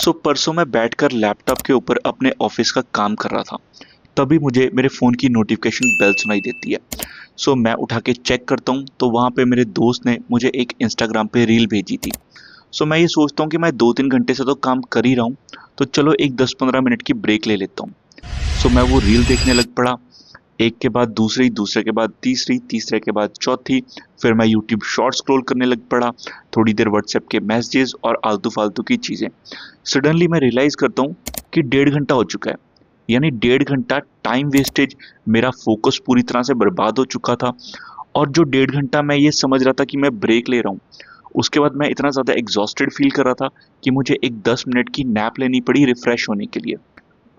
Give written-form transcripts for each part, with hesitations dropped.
परसों मैं बैठकर लैपटॉप के ऊपर अपने ऑफिस का काम कर रहा था। तभी मुझे मेरे फ़ोन की नोटिफिकेशन बेल सुनाई देती है। मैं उठा के चेक करता हूँ तो वहाँ पे मेरे दोस्त ने मुझे एक इंस्टाग्राम पे रील भेजी थी। मैं ये सोचता हूँ कि मैं 2-3 घंटे से तो काम कर ही रहा हूँ, तो चलो एक 10-15 मिनट की ब्रेक ले लेता हूँ। मैं वो रील देखने लग पड़ा। एक के बाद दूसरी, दूसरे के बाद तीसरी, तीसरे के बाद चौथी, फिर मैं यूट्यूब शॉर्ट स्क्रॉल करने लग पड़ा। थोड़ी देर व्हाट्सएप के मैसेजेस और आलतू-फालतू की चीज़ें। सडनली मैं रियलाइज़ करता हूँ कि 1.5 घंटा हो चुका है। यानी 1.5 घंटा टाइम वेस्टेज, मेरा फ़ोकस पूरी तरह से बर्बाद हो चुका था। और जो 1.5 घंटा मैं ये समझ रहा था कि मैं ब्रेक ले रहा हूँ, उसके बाद मैं इतना ज़्यादा एग्ज़ॉस्टेड फ़ील कर रहा था कि मुझे एक 10 मिनट की नैप लेनी पड़ी रिफ़्रेश होने के लिए।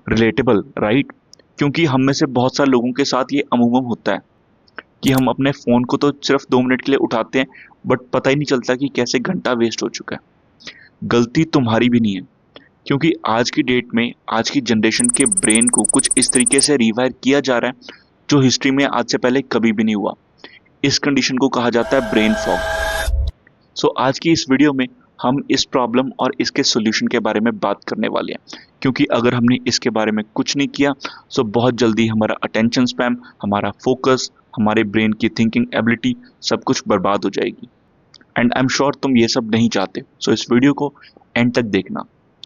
Relatable, right? क्योंकि हम में से बहुत सारे लोगों के साथ ये अमूमन होता है कि हम अपने फ़ोन को तो सिर्फ़ 2 मिनट के लिए उठाते हैं, बट पता ही नहीं चलता कि कैसे घंटा वेस्ट हो चुका है। गलती तुम्हारी भी नहीं है, क्योंकि आज की डेट में, आज की जनरेशन के ब्रेन को कुछ इस तरीके से रिवायर किया जा रहा है, जो हिस्ट्री में आज से पहले कभी भी नहीं हुआ। इस कंडीशन को कहा जाता है ब्रेन फॉग। आज की इस वीडियो में हम इस प्रॉब्लम और इसके सॉल्यूशन के बारे में बात करने वाले हैं, क्योंकि अगर हमने इसके बारे में कुछ नहीं किया, बहुत जल्दी हमारा अटेंशन स्पैम, हमारा फोकस, हमारे ब्रेन की थिंकिंग एबिलिटी सब कुछ बर्बाद हो जाएगी। एंड आई एम श्योर तुम ये सब नहीं चाहते। इस वीडियो को एंड तक देखना।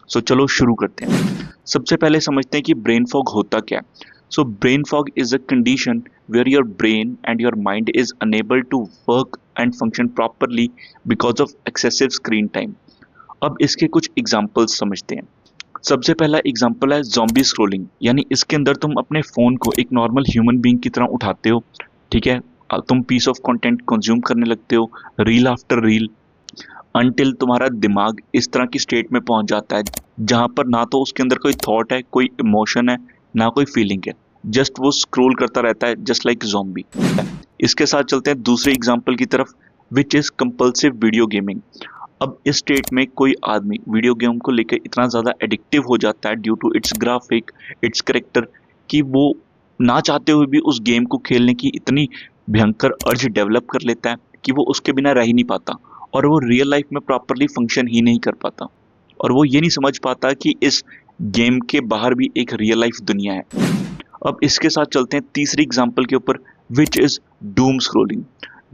चलो शुरू करते हैं। सबसे पहले समझते हैं कि ब्रेन फॉग होता क्या है। Brain fog is a condition where your brain and your mind is unable to work and function properly because of excessive screen time. अब इसके कुछ एग्जाम्पल्स समझते हैं। सबसे पहला एग्जाम्पल है ज़ॉम्बी स्क्रॉलिंग, यानी इसके अंदर तुम अपने फ़ोन को एक नॉर्मल ह्यूमन बीइंग की तरह उठाते हो, ठीक है? तुम पीस ऑफ कंटेंट कंज्यूम करने लगते हो, रील आफ्टर रील, अनटिल तुम्हारा दिमाग इस तरह की स्टेट में पहुंच जाता है जहां पर ना तो उसके अंदर कोई थॉट है, कोई इमोशन है, ना कोई फीलिंग है। जस्ट वो स्क्रॉल करता रहता है, जस्ट लाइक ज़ॉम्बी। इसके साथ चलते हैं दूसरे एग्जाम्पल की तरफ, which is compulsive video gaming. अब इस स्टेट में कोई आदमी वीडियो गेम को लेकर इतना ज़्यादा एडिक्टिव हो जाता है due to its graphic, its character, कि वो ना चाहते हुए भी उस गेम को खेलने की इतनी भयंकर अर्ज डेवलप कर लेता है कि वो उसके बिना रह ही नहीं पाता, और वो रियल लाइफ में प्रॉपरली फंक्शन ही नहीं कर पाता, और वो ये नहीं समझ पाता कि इस गेम के बाहर भी एक रियल लाइफ दुनिया है। अब इसके साथ चलते हैं तीसरी एग्जांपल के ऊपर, which is doom scrolling.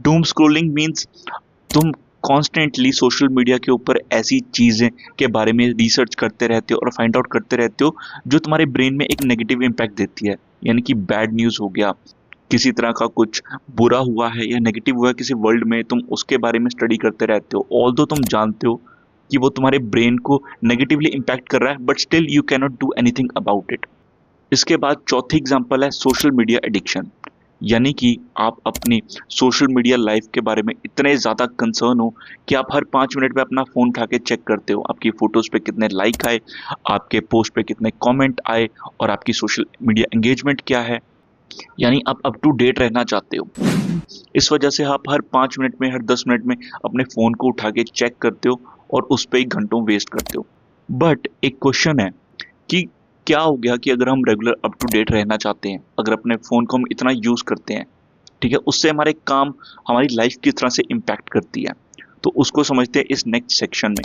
Doom scrolling means तुम कॉन्स्टेंटली सोशल मीडिया के ऊपर ऐसी चीज़ें के बारे में रिसर्च करते रहते हो और फाइंड आउट करते रहते हो जो तुम्हारे ब्रेन में एक नेगेटिव इम्पैक्ट देती है। यानी कि बैड न्यूज़ हो गया, किसी तरह का कुछ बुरा हुआ है या नेगेटिव हुआ है किसी वर्ल्ड में, तुम उसके बारे में स्टडी करते रहते हो, ऑल्दो तुम जानते हो कि वो तुम्हारे ब्रेन को नेगेटिवली इम्पैक्ट कर रहा है, but still you can not do anything about it. इसके बाद चौथी एग्जांपल है सोशल मीडिया एडिक्शन, यानी कि आप अपनी सोशल मीडिया लाइफ के बारे में इतने ज़्यादा कंसर्न हो कि आप हर 5 मिनट में अपना फ़ोन उठा के चेक करते हो आपकी फ़ोटोज़ पे कितने लाइक आए, आपके पोस्ट पे कितने कमेंट आए, और आपकी सोशल मीडिया एंगेजमेंट क्या है। यानी आप अप टू डेट रहना चाहते हो। इस वजह से आप हर 5 मिनट में, हर 10 मिनट में अपने फ़ोन को उठा के चेक करते हो और उस पर ही घंटों वेस्ट करते हो। बट एक क्वेश्चन है कि क्या हो गया कि अगर हम रेगुलर अप टू डेट रहना चाहते हैं, अगर अपने फ़ोन को हम इतना यूज़ करते हैं, ठीक है, उससे हमारे काम, हमारी लाइफ किस तरह से इम्पैक्ट करती है, तो उसको समझते हैं इस नेक्स्ट सेक्शन में।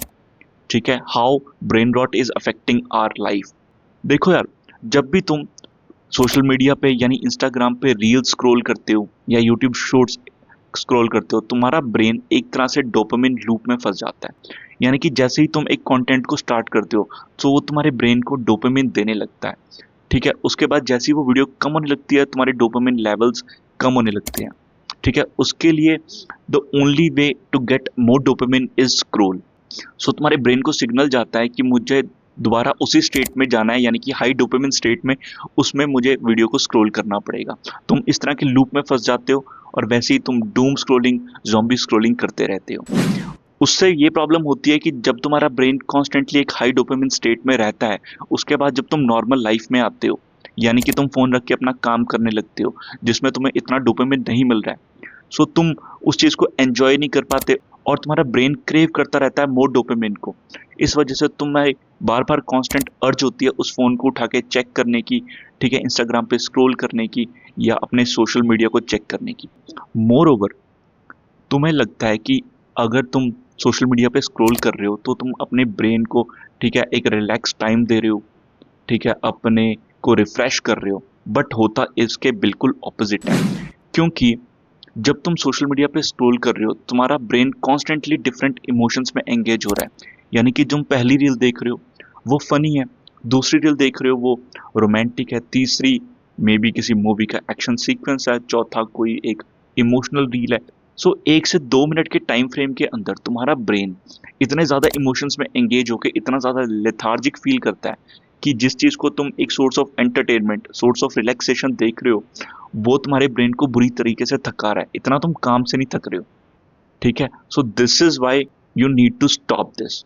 ठीक है, how brain rot is affecting our life. देखो यार, जब भी तुम सोशल मीडिया पे यानी इंस्टाग्राम पे रील स्क्रॉल करते हो या यूट्यूब शॉर्ट्स स्क्रॉल करते हो, तुम्हारा ब्रेन एक तरह से डोपामिन लूप में फंस जाता है। यानी कि जैसे ही तुम एक कंटेंट को स्टार्ट करते हो, तो वो तुम्हारे ब्रेन को डोपामिन देने लगता है। ठीक है, उसके बाद जैसे ही वो वीडियो कम होने लगती है, तुम्हारे डोपामिन लेवल्स कम होने लगते हैं। ठीक है, उसके लिए the only way to get more dopamine is scroll. तुम्हारे ब्रेन को सिग्नल जाता है कि मुझे दोबारा उसी स्टेट में जाना है, यानी कि हाई डोपामिन स्टेट में, उसमें मुझे वीडियो को स्क्रॉल करना पड़ेगा। तुम इस तरह के लूप में फंस जाते हो और वैसे ही तुम डूम स्क्रॉलिंग, ज़ॉम्बी स्क्रॉलिंग करते रहते हो। उससे ये प्रॉब्लम होती है कि जब तुम्हारा ब्रेन कॉन्स्टेंटली एक हाई डोपामिन स्टेट में रहता है, उसके बाद जब तुम नॉर्मल लाइफ में आते हो, यानी कि तुम फ़ोन रख के अपना काम करने लगते हो जिसमें तुम्हें इतना डोपामिन नहीं मिल रहा है, तुम उस चीज़ को एंजॉय नहीं कर पाते और तुम्हारा ब्रेन क्रेव करता रहता है मोर डोपामिन को। इस वजह से तुम्हें बार बार कांस्टेंट अर्ज होती है उस फ़ोन को उठा के चेक करने की, ठीक है, इंस्टाग्राम पे स्क्रॉल करने की या अपने सोशल मीडिया को चेक करने की। मोर ओवर, तुम्हें लगता है कि अगर तुम सोशल मीडिया पे स्क्रॉल कर रहे हो तो तुम अपने ब्रेन को ठीक है, एक रिलैक्स टाइम दे रहे हो, ठीक है, अपने को रिफ्रेश कर रहे हो। बट होता इसके बिल्कुल ऑपोजिट है, क्योंकि जब तुम सोशल मीडिया पे स्क्रॉल कर रहे हो, तुम्हारा ब्रेन कॉन्स्टेंटली डिफरेंट इमोशंस में एंगेज हो रहा है। यानी कि तुम पहली रील देख रहे हो वो फनी है, दूसरी रील देख रहे हो वो रोमांटिक है, तीसरी मे बी किसी मूवी का एक्शन सीक्वेंस है, चौथा कोई एक इमोशनल रील है। सो 1 से 2 मिनट के टाइम फ्रेम के अंदर तुम्हारा ब्रेन इतने ज़्यादा इमोशंस में एंगेज होकर इतना ज़्यादा लेथार्जिक फील करता है कि जिस चीज़ को तुम एक source of entertainment, source of relaxation देख रहे हो, वो तुम्हारे ब्रेन को बुरी तरीके से थका रहा है। इतना तुम काम से नहीं थक रहे हो, ठीक है। So this is why you need to stop this.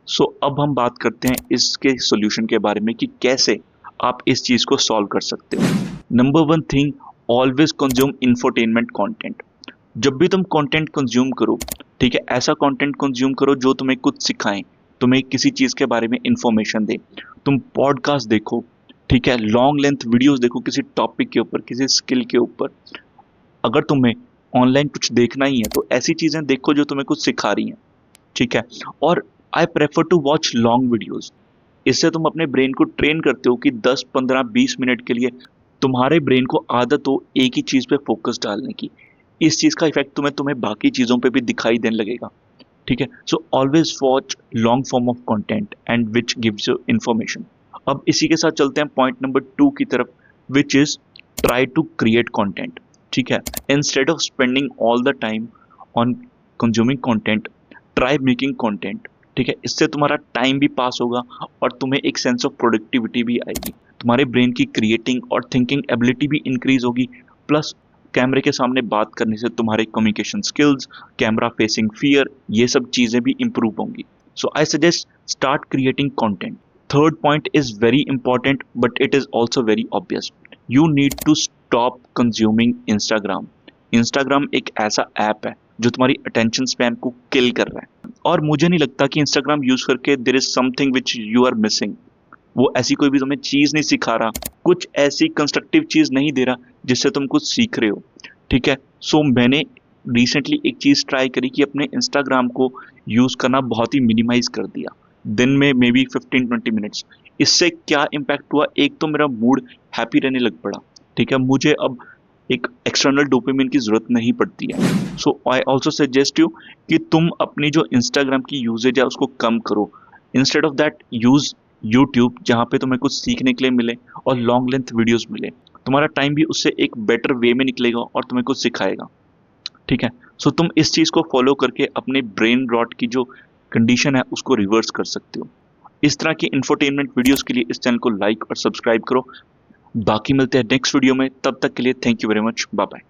सो अब हम बात करते हैं इसके सॉल्यूशन के बारे में कि कैसे आप इस चीज को सॉल्व कर सकते हो। Number one thing, always consume infotainment content. जब भी तुम कंटेंट कंज्यूम करो, ठीक है, ऐसा कंटेंट कंज्यूम करो जो तुम्हें कुछ सिखाए, तुम्हें किसी चीज के बारे में इंफॉर्मेशन दे। तुम पॉडकास्ट देखो, ठीक है, लॉन्ग लेंथ वीडियोस देखो किसी टॉपिक के ऊपर, किसी स्किल के ऊपर। अगर तुम्हें ऑनलाइन कुछ देखना ही है तो ऐसी चीजें देखो जो तुम्हें कुछ सिखा रही हैं, ठीक है। और I prefer to watch long videos. इससे तुम अपने ब्रेन को ट्रेन करते हो कि 10 15 20 मिनट के लिए तुम्हारे ब्रेन को आदत हो एक ही चीज पे फोकस डालने की। इस चीज का इफेक्ट तुम्हें बाकी चीजों पे भी दिखाई देने लगेगा, ठीक है। So always watch long form of content and which gives you information. अब इसी के साथ चलते हैं पॉइंट नंबर 2 की तरफ, which is try to create content, ठीक है। Instead of spending all the time on consuming content, try making content, ठीक है। इससे तुम्हारा टाइम भी पास होगा और तुम्हें एक सेंस ऑफ प्रोडक्टिविटी भी आएगी। तुम्हारे ब्रेन की क्रिएटिंग और थिंकिंग एबिलिटी भी इंक्रीज होगी। प्लस कैमरे के सामने बात करने से तुम्हारे communication skills, camera facing fear, ये सब चीजें भी इंप्रूव होंगी। So I suggest start creating content. Third point is very important but it is also very obvious. You need to stop consuming Instagram. Instagram एक ऐसा ऐप है जो तुम्हारी अटेंशन स्पैन को किल कर रहा है, और मुझे नहीं लगता कि इंस्टाग्राम यूज करके there is something which you are missing. वो ऐसी कोई भी तुम्हें चीज नहीं सिखा रहा, कुछ ऐसी कंस्ट्रक्टिव चीज नहीं दे रहा जिससे तुम कुछ सीख रहे हो, ठीक है। सो मैंने रिसेंटली एक चीज ट्राई करी कि अपने इंस्टाग्राम को यूज करना बहुत ही मिनिमाइज कर दिया, दिन में मे बी 15-20 मिनट्स। इससे क्या इम्पैक्ट हुआ, एक तो मेरा मूड हैप्पी रहने लग पड़ा, ठीक है, मुझे अब एक एक्सटर्नल डोपामिन की जरूरत नहीं पड़ती है। सो आई ऑल्सो सजेस्ट यू कि तुम अपनी जो इंस्टाग्राम की यूजेज है उसको कम करो। Instead of that use YouTube, जहाँ पे तुम्हें कुछ सीखने के लिए मिले और लॉन्ग लेंथ वीडियोस मिले। तुम्हारा टाइम भी उससे एक बेटर वे में निकलेगा और तुम्हें कुछ सिखाएगा, ठीक है। सो तुम इस चीज को फॉलो करके अपने ब्रेन रॉट की जो कंडीशन है उसको रिवर्स कर सकते हो। इस तरह की इंफोटेनमेंट वीडियोस के लिए इस चैनल को लाइक और सब्सक्राइब करो। बाकी मिलते हैं नेक्स्ट वीडियो में, तब तक के लिए thank you very much, bye bye.